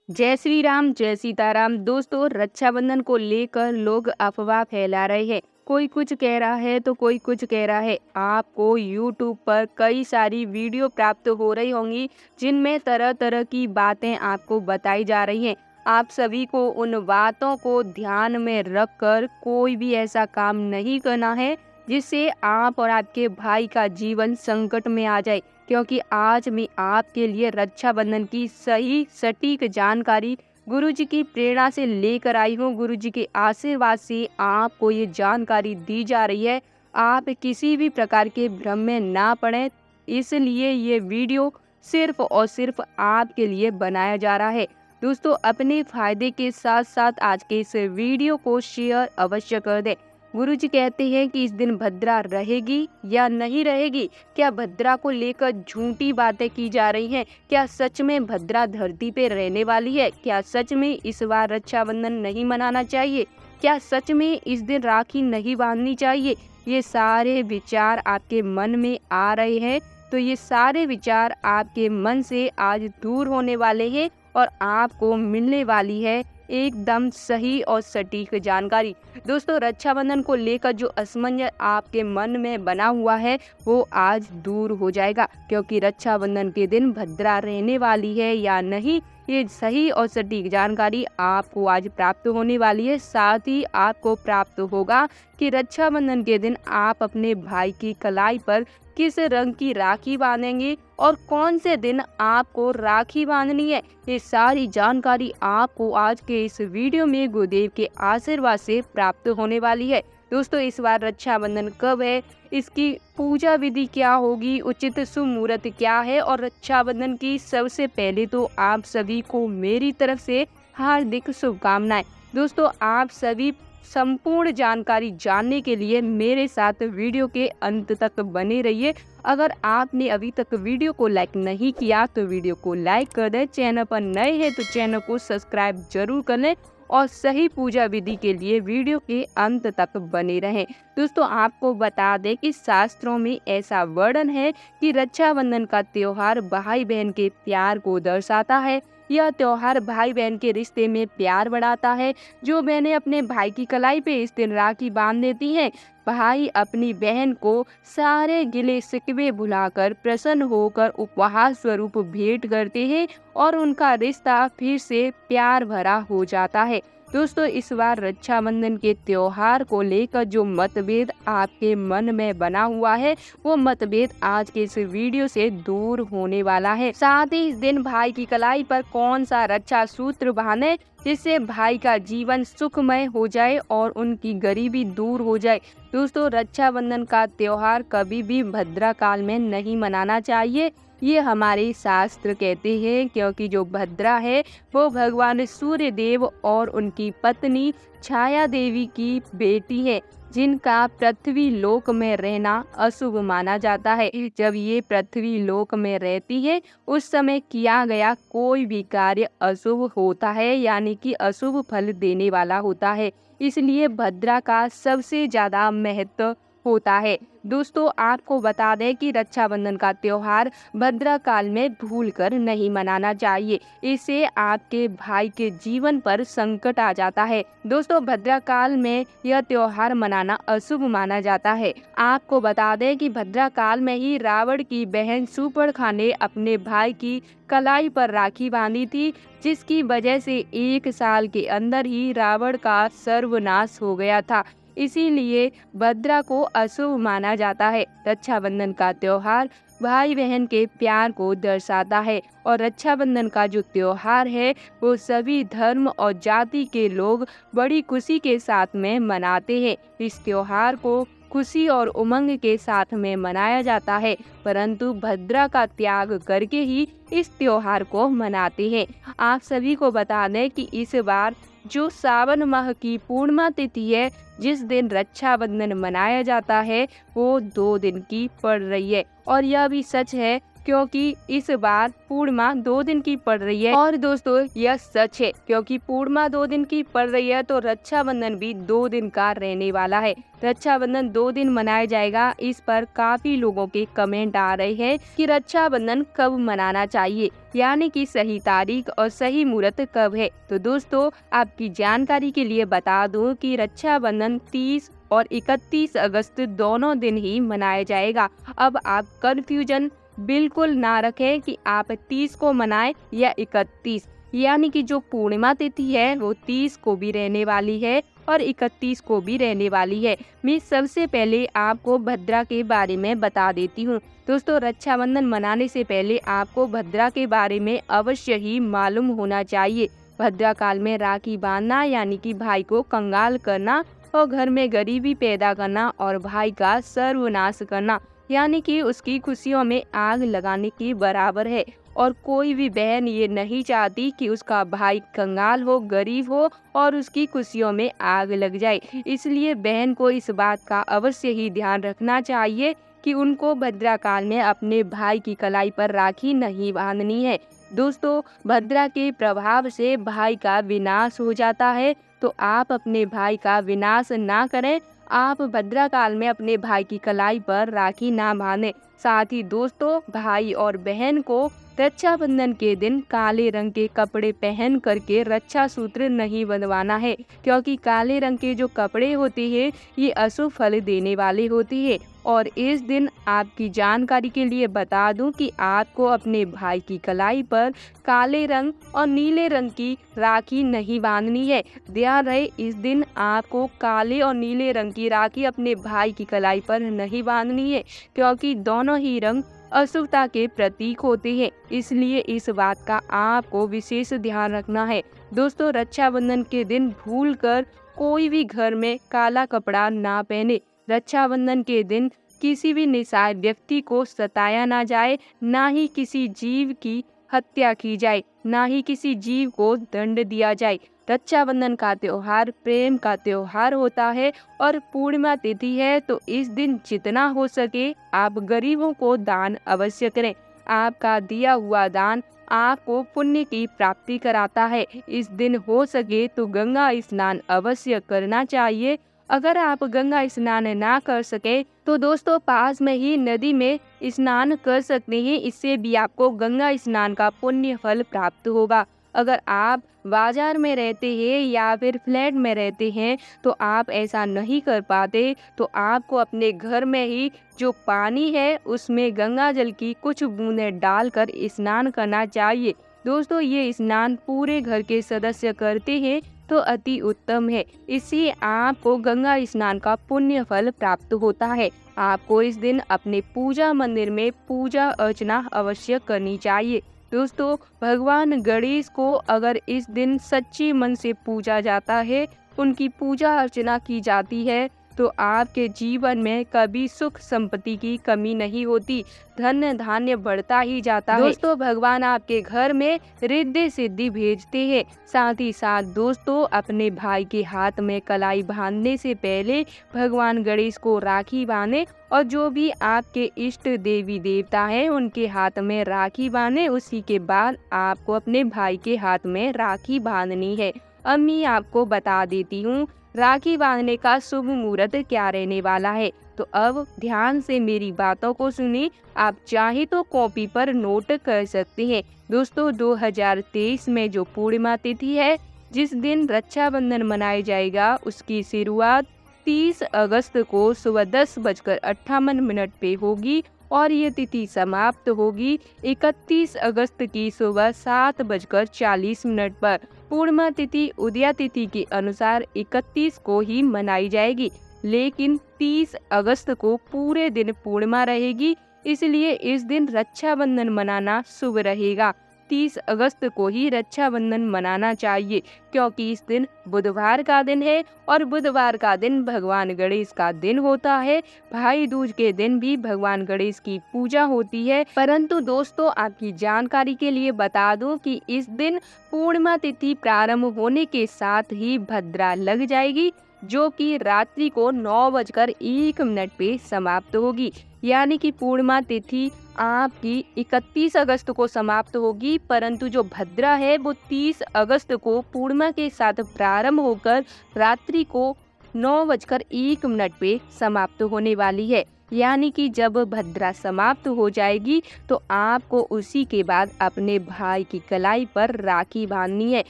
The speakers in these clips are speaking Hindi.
जय श्री राम, जय सीताराम। दोस्तों, रक्षाबंधन को लेकर लोग अफवाह फैला रहे हैं। कोई कुछ कह रहा है तो कोई कुछ कह रहा है। आपको यूट्यूब पर कई सारी वीडियो प्राप्त हो रही होंगी जिनमें तरह तरह की बातें आपको बताई जा रही हैं। आप सभी को उन बातों को ध्यान में रखकर कोई भी ऐसा काम नहीं करना है जिससे आप और आपके भाई का जीवन संकट में आ जाए, क्योंकि आज मैं आपके लिए रक्षाबंधन की सही सटीक जानकारी गुरुजी की प्रेरणा से लेकर आई हूँ। गुरुजी के आशीर्वाद से आपको ये जानकारी दी जा रही है। आप किसी भी प्रकार के भ्रम में ना पड़ें, इसलिए ये वीडियो सिर्फ और सिर्फ आपके लिए बनाया जा रहा है। दोस्तों, अपने फायदे के साथ साथ आज के इस वीडियो को शेयर अवश्य कर दें। गुरुजी कहते हैं कि इस दिन भद्रा रहेगी या नहीं रहेगी। क्या भद्रा को लेकर झूठी बातें की जा रही हैं? क्या सच में भद्रा धरती पे रहने वाली है? क्या सच में इस बार रक्षाबंधन नहीं मनाना चाहिए? क्या सच में इस दिन राखी नहीं बांधनी चाहिए? ये सारे विचार आपके मन में आ रहे हैं, तो ये सारे विचार आपके मन से आज दूर होने वाले हैं और आपको मिलने वाली है एकदम सही और सटीक जानकारी। दोस्तों, रक्षाबंधन को लेकर जो असमंजस आपके मन में बना हुआ है वो आज दूर हो जाएगा, क्योंकि रक्षाबंधन के दिन भद्रा रहने वाली है या नहीं, ये सही और सटीक जानकारी आपको आज प्राप्त होने वाली है। साथ ही आपको प्राप्त होगा कि रक्षाबंधन के दिन आप अपने भाई की कलाई पर किस रंग की राखी बांधेंगे और कौन से दिन आपको राखी बांधनी है। ये सारी जानकारी आपको आज के इस वीडियो में गुरुदेव के आशीर्वाद से प्राप्त होने वाली है। दोस्तों, इस बार रक्षाबंधन कब है, इसकी पूजा विधि क्या होगी, उचित शुभ मुहूर्त क्या है, और रक्षाबंधन की सबसे पहले तो आप सभी को मेरी तरफ से हार्दिक शुभकामनाएं। दोस्तों, आप सभी संपूर्ण जानकारी जानने के लिए मेरे साथ वीडियो के अंत तक बने रहिए। अगर आपने अभी तक वीडियो को लाइक नहीं किया तो वीडियो को लाइक कर दें। चैनल पर नए हैं तो चैनल को सब्सक्राइब जरूर कर लें और सही पूजा विधि के लिए वीडियो के अंत तक बने रहें। दोस्तों, आपको बता दें कि शास्त्रों में ऐसा वर्णन है कि रक्षाबंधन का त्योहार भाई बहन के प्यार को दर्शाता है। यह त्योहार भाई बहन के रिश्ते में प्यार बढ़ाता है। जो बहनें अपने भाई की कलाई पे इस दिन राखी बांध देती हैं, भाई अपनी बहन को सारे गिले शिकवे भुलाकर प्रसन्न होकर उपहार स्वरूप भेंट करते हैं और उनका रिश्ता फिर से प्यार भरा हो जाता है। दोस्तों, इस बार रक्षाबंधन के त्योहार को लेकर जो मतभेद आपके मन में बना हुआ है वो मतभेद आज के इस वीडियो से दूर होने वाला है। साथ ही इस दिन भाई की कलाई पर कौन सा रक्षा सूत्र बांधे जिससे भाई का जीवन सुखमय हो जाए और उनकी गरीबी दूर हो जाए। दोस्तों, रक्षाबंधन का त्योहार कभी भी भद्रा काल में नहीं मनाना चाहिए, ये हमारे शास्त्र कहते हैं, क्योंकि जो भद्रा है वो भगवान सूर्य देव और उनकी पत्नी छाया देवी की बेटी है, जिनका पृथ्वी लोक में रहना अशुभ माना जाता है। जब ये पृथ्वी लोक में रहती है उस समय किया गया कोई भी कार्य अशुभ होता है, यानी कि अशुभ फल देने वाला होता है। इसलिए भद्रा का सबसे ज्यादा महत्व होता है। दोस्तों, आपको बता दें कि रक्षाबंधन का त्योहार भद्रा काल में भूलकर नहीं मनाना चाहिए, इससे आपके भाई के जीवन पर संकट आ जाता है। दोस्तों, भद्रा काल में यह त्योहार मनाना अशुभ माना जाता है। आपको बता दें कि भद्रा काल में ही रावण की बहन शूर्पणखा ने अपने भाई की कलाई पर राखी बांधी थी, जिसकी वजह से 1 साल के अंदर ही रावण का सर्वनाश हो गया था। इसीलिए भद्रा को अशुभ माना जाता है। रक्षाबंधन का त्योहार भाई बहन के प्यार को दर्शाता है और रक्षाबंधन का जो त्योहार है वो सभी धर्म और जाति के लोग बड़ी खुशी के साथ में मनाते हैं। इस त्योहार को खुशी और उमंग के साथ में मनाया जाता है, परंतु भद्रा का त्याग करके ही इस त्योहार को मनाते हैं। आप सभी को बता दें कि इस बार जो सावन माह की पूर्णिमा तिथि है, जिस दिन रक्षाबंधन मनाया जाता है, वो 2 दिन की पड़ रही है। और यह भी सच है क्योंकि इस बार पूर्णिमा 2 दिन की पड़ रही है। और दोस्तों यह सच है, क्योंकि पूर्णिमा 2 दिन की पड़ रही है तो रक्षाबंधन भी 2 दिन का रहने वाला है। रक्षाबंधन 2 दिन मनाया जाएगा। इस पर काफी लोगों के कमेंट आ रहे हैं कि रक्षाबंधन कब मनाना चाहिए, यानी कि सही तारीख और सही मुहूर्त कब है। तो दोस्तों आपकी जानकारी के लिए बता दूं कि रक्षाबंधन 30 और 31 अगस्त दोनों दिन ही मनाया जाएगा। अब आप कंफ्यूजन बिल्कुल ना रखें कि आप 30 को मनाएं या 31, यानी कि जो पूर्णिमा तिथि है वो 30 को भी रहने वाली है और 31 को भी रहने वाली है। मैं सबसे पहले आपको भद्रा के बारे में बता देती हूँ। दोस्तों रक्षाबंधन मनाने से पहले आपको भद्रा के बारे में अवश्य ही मालूम होना चाहिए। भद्रा काल में राखी बांधना यानी कि भाई को कंगाल करना और घर में गरीबी पैदा करना और भाई का सर्वनाश करना, यानी कि उसकी खुशियों में आग लगाने के बराबर है। और कोई भी बहन ये नहीं चाहती कि उसका भाई कंगाल हो, गरीब हो और उसकी खुशियों में आग लग जाए। इसलिए बहन को इस बात का अवश्य ही ध्यान रखना चाहिए कि उनको भद्रा काल में अपने भाई की कलाई पर राखी नहीं बांधनी है। दोस्तों भद्रा के प्रभाव से भाई का विनाश हो जाता है, तो आप अपने भाई का विनाश ना करें। आप भद्रा काल में अपने भाई की कलाई पर राखी ना बांधें। साथ ही दोस्तों भाई और बहन को रक्षाबंधन के दिन काले रंग के कपड़े पहन करके रक्षा सूत्र नहीं बंधवाना है, क्योंकि काले रंग के जो कपड़े होते हैं ये अशुभ फल देने वाले होते हैं। और इस दिन आपकी जानकारी के लिए बता दूं कि आपको अपने भाई की कलाई पर काले रंग और नीले रंग की राखी नहीं बांधनी है। ध्यान रहे इस दिन आपको काले और नीले रंग की राखी अपने भाई की कलाई पर नहीं बांधनी है, क्योंकि दोनों ही रंग अशुभता के प्रतीक होते हैं। इसलिए इस बात का आपको विशेष ध्यान रखना है। दोस्तों रक्षाबंधन के दिन भूलकर कोई भी घर में काला कपड़ा ना पहने। रक्षाबंधन के दिन किसी भी निसहाय व्यक्ति को सताया ना जाए, ना ही किसी जीव की हत्या की जाए, ना ही किसी जीव को दंड दिया जाए। रक्षाबंधन का त्योहार प्रेम का त्योहार होता है और पूर्णिमा तिथि है, तो इस दिन जितना हो सके आप गरीबों को दान अवश्य करें। आपका दिया हुआ दान आपको पुण्य की प्राप्ति कराता है। इस दिन हो सके तो गंगा स्नान अवश्य करना चाहिए। अगर आप गंगा स्नान ना कर सके तो दोस्तों पास में ही नदी में स्नान कर सकते हैं। इससे भी आपको गंगा स्नान का पुण्य फल प्राप्त होगा। अगर आप बाजार में रहते हैं या फिर फ्लैट में रहते हैं तो आप ऐसा नहीं कर पाते, तो आपको अपने घर में ही जो पानी है उसमें गंगा जल की कुछ बूंदें डालकर स्नान करना चाहिए। दोस्तों ये स्नान पूरे घर के सदस्य करते हैं तो अति उत्तम है। इससे आपको गंगा स्नान का पुण्य फल प्राप्त होता है। आपको इस दिन अपने पूजा मंदिर में पूजा अर्चना अवश्य करनी चाहिए। दोस्तों भगवान गणेश को अगर इस दिन सच्ची मन से पूजा जाता है, उनकी पूजा अर्चना की जाती है, तो आपके जीवन में कभी सुख संपत्ति की कमी नहीं होती, धन धान्य बढ़ता ही जाता है। दोस्तों भगवान आपके घर में रिद्धि सिद्धि भेजते हैं। साथ ही साथ दोस्तों अपने भाई के हाथ में कलाई बांधने से पहले भगवान गणेश को राखी बांधे और जो भी आपके इष्ट देवी देवता हैं उनके हाथ में राखी बांधे। उसी के बाद आपको अपने भाई के हाथ में राखी बांधनी है। अब मैं आपको बता देती हूँ राखी बांधने का शुभ मुहूर्त क्या रहने वाला है। तो अब ध्यान से मेरी बातों को सुनिए। आप चाहे तो कॉपी पर नोट कर सकते हैं। दोस्तों 2023 में जो पूर्णिमा तिथि है, जिस दिन रक्षाबंधन मनाया जाएगा, उसकी शुरुआत 30 अगस्त को सुबह 10:58 पे होगी और ये तिथि समाप्त होगी 31 अगस्त की सुबह 7:40 पर। पूर्णिमा तिथि उदया तिथि के अनुसार 31 को ही मनाई जाएगी, लेकिन 30 अगस्त को पूरे दिन पूर्णिमा रहेगी, इसलिए इस दिन रक्षाबंधन मनाना शुभ रहेगा। 30 अगस्त को ही रक्षाबंधन मनाना चाहिए, क्योंकि इस दिन बुधवार का दिन है और बुधवार का दिन भगवान गणेश का दिन होता है। भाई दूज के दिन भी भगवान गणेश की पूजा होती है। परंतु दोस्तों आपकी जानकारी के लिए बता दूं कि इस दिन पूर्णिमा तिथि प्रारंभ होने के साथ ही भद्रा लग जाएगी, जो कि रात्रि को 9:01 पे समाप्त होगी। यानी कि पूर्णिमा तिथि आपकी 31 अगस्त को समाप्त होगी, परंतु जो भद्रा है वो 30 अगस्त को पूर्णिमा के साथ प्रारंभ होकर रात्रि को 9:01 पे समाप्त होने वाली है। यानी कि जब भद्रा समाप्त हो जाएगी तो आपको उसी के बाद अपने भाई की कलाई पर राखी बांधनी है।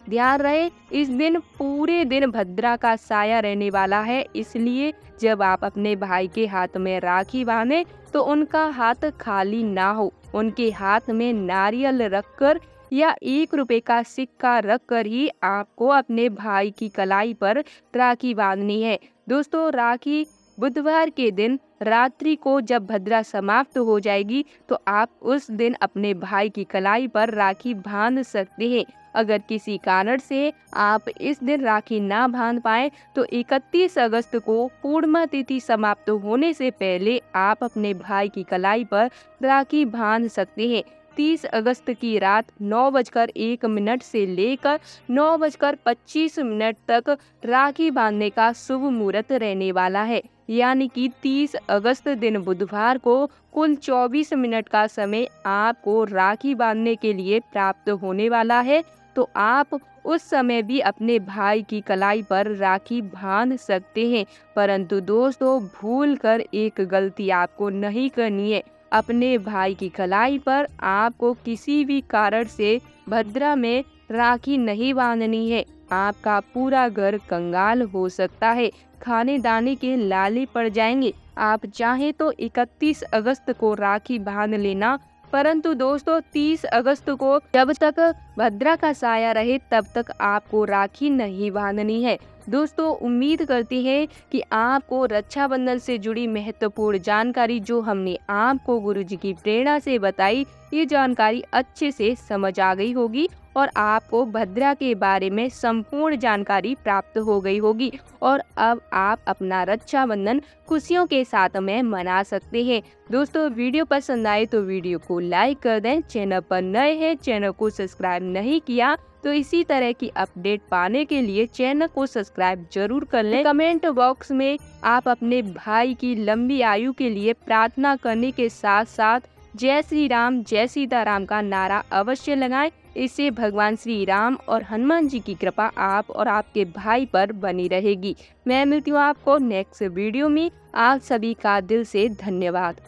ध्यान रहे, इस दिन पूरे दिन भद्रा का साया रहने वाला है, इसलिए जब आप अपने भाई के हाथ में राखी बांधें तो उनका हाथ खाली ना हो। उनके हाथ में नारियल रखकर या 1 रुपए का सिक्का रखकर ही आपको अपने भाई की कलाई पर राखी बांधनी है। दोस्तों, राखी बुधवार के दिन रात्रि को जब भद्रा समाप्त हो जाएगी तो आप उस दिन अपने भाई की कलाई पर राखी बांध सकते हैं। अगर किसी कारण से आप इस दिन राखी ना बांध पाए तो 31 अगस्त को पूर्णिमा तिथि समाप्त होने से पहले आप अपने भाई की कलाई पर राखी बांध सकते हैं। 30 अगस्त की रात 9:01 से लेकर 9:25 तक राखी बांधने का शुभ मुहूर्त रहने वाला है। यानी कि 30 अगस्त दिन बुधवार को कुल 24 मिनट का समय आपको राखी बांधने के लिए प्राप्त होने वाला है। तो आप उस समय भी अपने भाई की कलाई पर राखी बांध सकते हैं। परंतु दोस्तों, भूल कर एक गलती आपको नहीं करनी है। अपने भाई की कलाई पर आपको किसी भी कारण से भद्रा में राखी नहीं बांधनी है। आपका पूरा घर कंगाल हो सकता है, खाने दाने के लाले पड़ जाएंगे। आप चाहें तो 31 अगस्त को राखी बांध लेना, परंतु दोस्तों 30 अगस्त को जब तक भद्रा का साया रहे तब तक आपको राखी नहीं बांधनी है। दोस्तों, उम्मीद करते हैं कि आपको रक्षाबंधन से जुड़ी महत्वपूर्ण जानकारी जो हमने आपको गुरुजी की प्रेरणा से बताई, ये जानकारी अच्छे से समझ आ गई होगी और आपको भद्रा के बारे में संपूर्ण जानकारी प्राप्त हो गई होगी और अब आप अपना रक्षाबंधन खुशियों के साथ में मना सकते हैं। दोस्तों, वीडियो पसंद आए तो वीडियो को लाइक कर दें। चैनल पर नए हैं, चैनल को सब्सक्राइब नहीं किया तो इसी तरह की अपडेट पाने के लिए चैनल को सब्सक्राइब जरूर कर लें। कमेंट बॉक्स में आप अपने भाई की लंबी आयु के लिए प्रार्थना करने के साथ साथ जय श्री राम जय सीताराम का नारा अवश्य लगाएं। इससे भगवान श्री राम और हनुमान जी की कृपा आप और आपके भाई पर बनी रहेगी। मैं मिलती हूँ आपको नेक्स्ट वीडियो में। आप सभी का दिल से धन्यवाद।